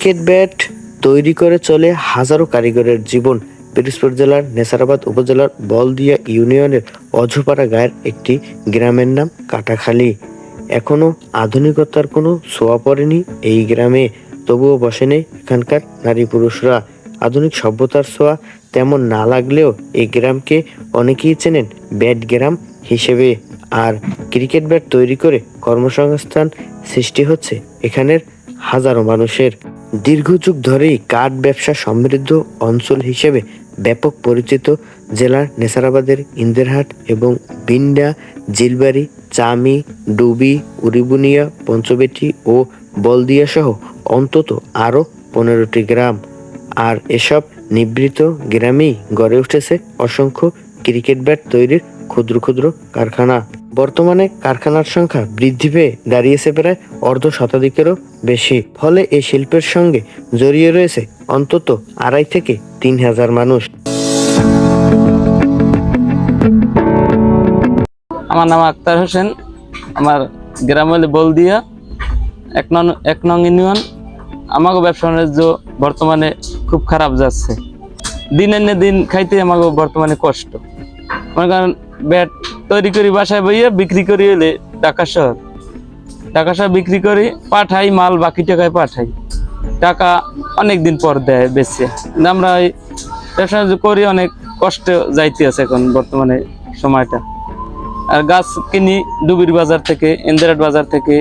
Cricket bat তৈরি করে চলে হাজারো কারিগরের জীবন। পিরোজপুর জেলার নেসারাবাদ উপজেলার বলদিয়া ইউনিয়নের অঝপাড়া গায়ের একটি গ্রামের নাম কাটাখালী। এখনো আধুনিকতার কোনো ছোঁয়া পড়েনি এই গ্রামে, তবুও বসেনি এখানকার নারী পুরুষরা। আধুনিক সভ্যতার ছোঁয়া তেমন না লাগলেও এই গ্রামকে অনেকেই চেনেন ব্যাট গ্রাম হিসেবে। আর ক্রিকেট ব্যাট তৈরি করে কর্মসংস্থান সৃষ্টি হচ্ছে এখানের হাজারো মানুষের। দীর্ঘযুগ ধরেই কাঠ ব্যবসা সমৃদ্ধ অঞ্চল হিসেবে ব্যাপক পরিচিত জেলার নেসারাবাদের ইন্দেরহাট এবং বিন্ডা, জিলবাড়ি, চামি, ডুবি, উরিবুনিয়া, পঞ্চবেটি ও বলদিয়া সহ অন্তত আরও 15টি গ্রাম। আর এসব নিভৃত গ্রামেই গড়ে উঠেছে অসংখ্য ক্রিকেট ব্যাট তৈরির ক্ষুদ্র ক্ষুদ্র কারখানা। বর্তমানে কারখানার সংখ্যা বৃদ্ধি পেয়ে দাঁড়িয়েছে প্রায় অর্ধ শতাধিকেরও বেশি। ফলে এই শিল্পের সঙ্গে জড়িয়ে রয়েছে অন্তত 2,500 থেকে 3,000 মানুষ। আমার নাম আক্তার হোসেন। আমার গ্রাম হলে বলদিয়া, 1 নং ইউনিয়ন। আমাকে ব্যবসা বাণিজ্য বর্তমানে খুব খারাপ যাচ্ছে। দিন এনে দিন খাইতে আমাকে বর্তমানে কষ্ট। কারণ ব্যাট তৈরি করি বাসায় বইয়ে বিক্রি করি হলে ঢাকা শহর বিক্রি করি, পাঠাই মাল, বাকি টাকায় পাঠাই, টাকা অনেক দিন পর দেয় বেশি। আমরা ওই ব্যবসা করি, অনেক কষ্ট যাইতে আছে এখন বর্তমানে সময়টা। আর গাছ কিনি ডুবির বাজার থেকে, ইন্দিরাট বাজার থেকে,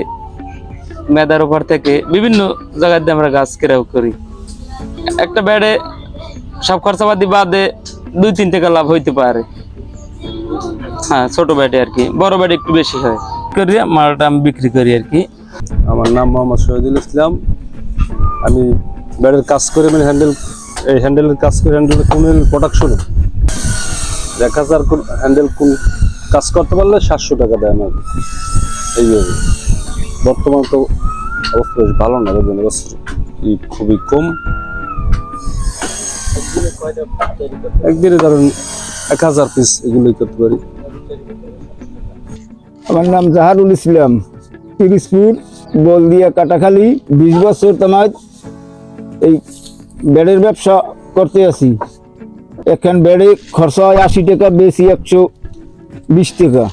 মেদার ওপার থেকে, বিভিন্ন জায়গায় দিয়ে আমরা গাছ কেনাও করি। একটা ব্যাটে সব খরচাপাতি বাদে 2-3 টাকা লাভ হইতে পারে। হ্যাঁ, ছোট ব্যাটে আর কি, বড় ব্যাটে একটু বেশি হয়। করি মালটা আমি বিক্রি করি আর কি। আমার নাম মোহাম্মদ শহীদুল ইসলাম। আমি ব্যাটের কাজ করি, মানে হ্যান্ডেলের কাজ করি। হ্যান্ডেলের কোনের প্রোডাকশনে 1000 হ্যান্ডেল কোন কাজ করতে পারলে 700 টাকা দেয় আমাকে। এইভাবে বর্তমান তো অবস্থা বেশ ভালো না, খুবই কম। একদিনে ধরুন 1000 পিস এগুলোই করতে পারি। আমার নাম জাহারুল ইসলাম, পিরোজপুর বলদিয়া কাটাখালী। 20 বছর তোমার এই ব্যাটের ব্যবসা করতে আছি। এখন ব্যাটে খরচা হয় 80 টাকা, বেশি 120 টাকা।